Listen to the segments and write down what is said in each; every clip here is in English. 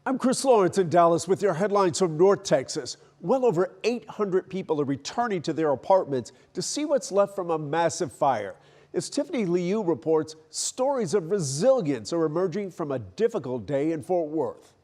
I'm Chris Lawrence in Dallas with your headlines from North Texas. Well over 800 people are returning to their apartments to see what's left from a massive fire. As Tiffany Liu reports, stories of resilience are emerging from a difficult day in Fort Worth.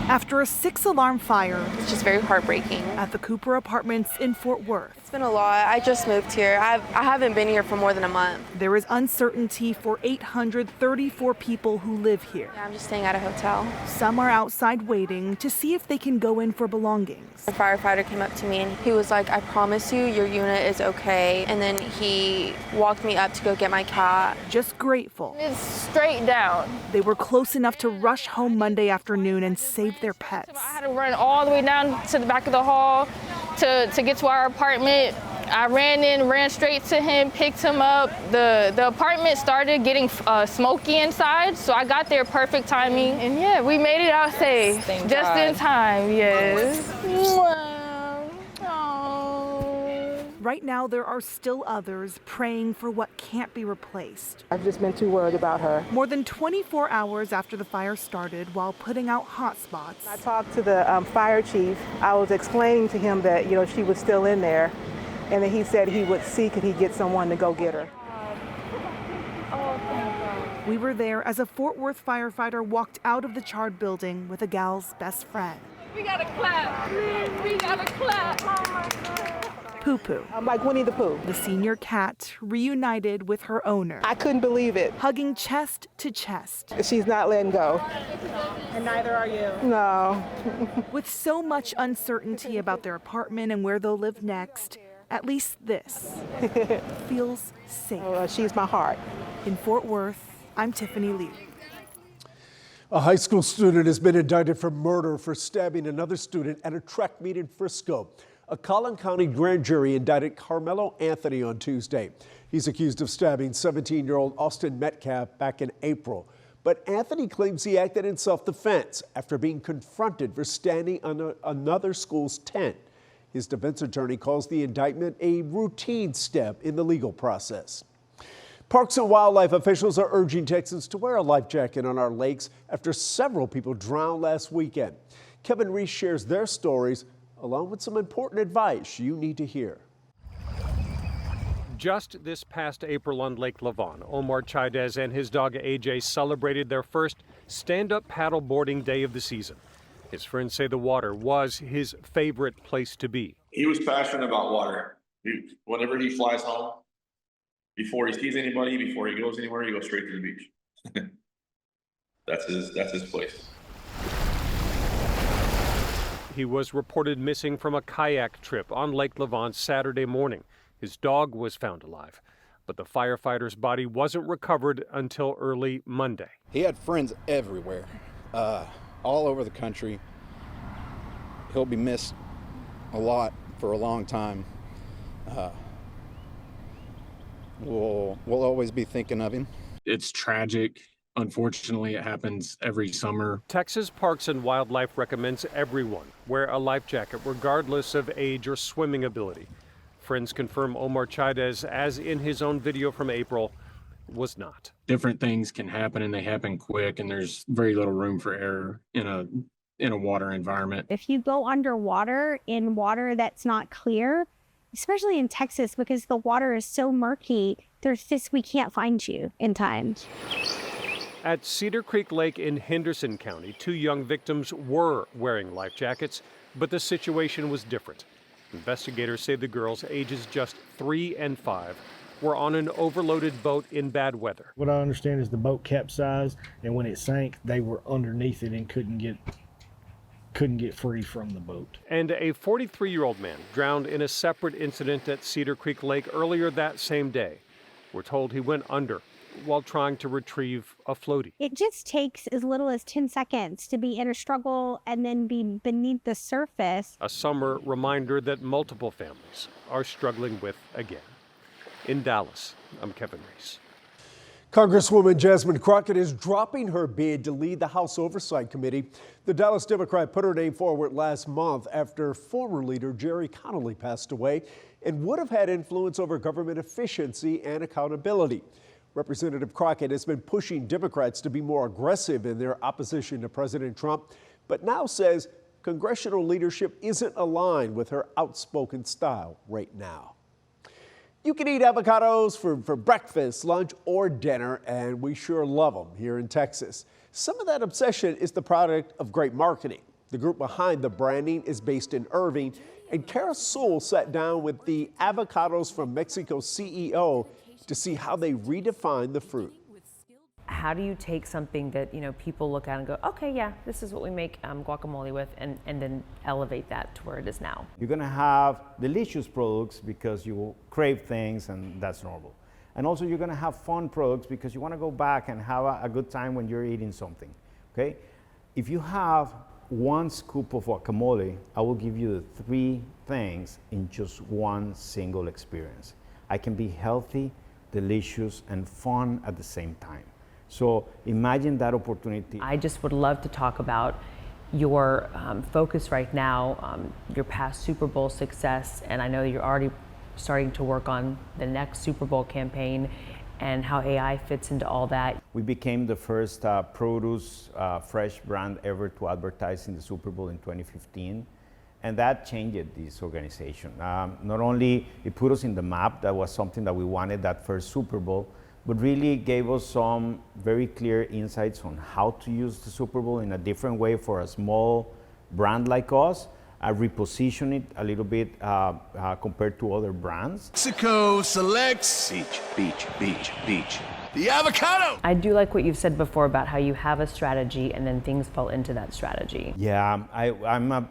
After a 6-alarm fire, it's just very heartbreaking. At the Cooper Apartments in Fort Worth. It's been a lot. I just moved here. I haven't been here for more than a month. There is uncertainty for 834 people who live here. Yeah, I'm just staying at a hotel. Some are outside waiting to see if they can go in for belongings. A firefighter came up to me and he was like, "I promise you, your unit is okay." And then he walked me up to go get my cat. Just grateful. It's straight down. They were close enough to rush home Monday afternoon and save their pets. I had to run all the way down to the back of the hall to get to our apartment. I ran straight to him, picked him up. The apartment started getting smoky inside, so I got there perfect timing. And yeah, we made it out safe, just in time, yes. Right now, there are still others praying for what can't be replaced. I've just been too worried about her. More than 24 hours after the fire started, while putting out hot spots. I talked to the fire chief. I was explaining to him that, she was still in there. And then he said he would see could he get someone to go get her. Oh, thank God. We were there as a Fort Worth firefighter walked out of the charred building with a gal's best friend. We gotta clap. We gotta clap. Oh my God. Poo Poo. I'm like Winnie the Pooh. The senior cat reunited with her owner. I couldn't believe it. Hugging chest to chest. She's not letting go. And neither are you. No. With so much uncertainty about their apartment and where they'll live next, at least this feels safe. She's my heart. In Fort Worth, I'm Tiffany Liu. A high school student has been indicted for murder for stabbing another student at a track meet in Frisco. A Collin County grand jury indicted Carmelo Anthony on Tuesday. He's accused of stabbing 17-year-old Austin Metcalf back in April. But Anthony claims he acted in self-defense after being confronted for standing on another school's tent. His defense attorney calls the indictment a routine step in the legal process. Parks and wildlife officials are urging Texans to wear a life jacket on our lakes after several people drowned last weekend. Kevin Reese shares their stories along with some important advice you need to hear. Just this past April on Lake Lavon, Omar Chaidez and his dog AJ celebrated their first stand-up paddle boarding day of the season. His friends say the water was his favorite place to be. He was passionate about water. Whenever he flies home, before he sees anybody, before he goes anywhere, he goes straight to the beach. That's his place. He was reported missing from a kayak trip on Lake Lavon Saturday morning. His dog was found alive, but the firefighter's body wasn't recovered until early Monday. He had friends everywhere, all over the country. He'll be missed a lot for a long time. We'll always be thinking of him. It's tragic. Unfortunately, it happens every summer. Texas Parks and Wildlife recommends everyone wear a life jacket regardless of age or swimming ability. Friends confirm Omar Chaidez, as in his own video from April, was not. Different things can happen and they happen quick, and there's very little room for error in a water environment. If you go underwater in water that's not clear, especially in Texas because the water is so murky, we can't find you in time. At Cedar Creek Lake in Henderson County, 2 young victims were wearing life jackets, but the situation was different. Investigators say the girls, ages just 3 and 5, were on an overloaded boat in bad weather. What I understand is the boat capsized, and when it sank, they were underneath it and couldn't get free from the boat. And a 43-year-old man drowned in a separate incident at Cedar Creek Lake earlier that same day. We're told he went under while trying to retrieve a floaty. It just takes as little as 10 seconds to be in a struggle and then be beneath the surface. A summer reminder that multiple families are struggling with again. In Dallas, I'm Kevin Reese. Congresswoman Jasmine Crockett is dropping her bid to lead the House Oversight Committee. The Dallas Democrat put her name forward last month after former leader Jerry Connolly passed away and would have had influence over government efficiency and accountability. Representative Crockett has been pushing Democrats to be more aggressive in their opposition to President Trump, but now says congressional leadership isn't aligned with her outspoken style right now. You can eat avocados for breakfast, lunch, or dinner, and we sure love them here in Texas. Some of that obsession is the product of great marketing. The group behind the branding is based in Irving, and Kara Sewell sat down with the Avocados from Mexico CEO to see how they redefine the fruit. How do you take something that people look at and go, okay, yeah, this is what we make guacamole with, and then elevate that to where it is now? You're gonna have delicious products because you crave things, and that's normal. And also you're gonna have fun products because you wanna go back and have a good time when you're eating something, okay? If you have 1 scoop of guacamole, I will give you the 3 things in just one single experience. I can be healthy, delicious, and fun at the same time. So imagine that opportunity. I just would love to talk about your focus right now, your past Super Bowl success, and I know you're already starting to work on the next Super Bowl campaign and how AI fits into all that. We became the first produce fresh brand ever to advertise in the Super Bowl in 2015. And that changed this organization. Not only it put us in the map, that was something that we wanted that first Super Bowl, but really gave us some very clear insights on how to use the Super Bowl in a different way for a small brand like us. I reposition it a little bit compared to other brands. Mexico selects beach, beach, beach, beach. The avocado! I do like what you've said before about how you have a strategy and then things fall into that strategy. Yeah, I'm a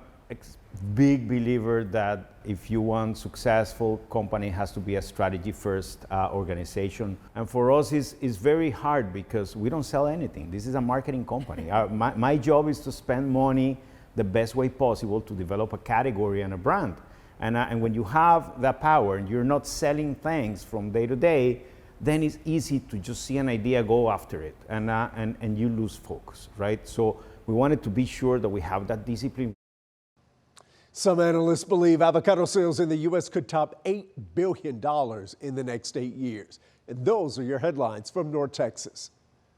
big believer that if you want successful company, it has to be a strategy first organization. And for us, it's very hard because we don't sell anything. This is a marketing company. My job is to spend money the best way possible to develop a category and a brand. And when you have that power and you're not selling things from day to day, then it's easy to just see an idea, go after it, and you lose focus, right? So we wanted to be sure that we have that discipline. Some analysts believe avocado sales in the U.S. could top $8 billion in the next 8 years. And those are your headlines from North Texas.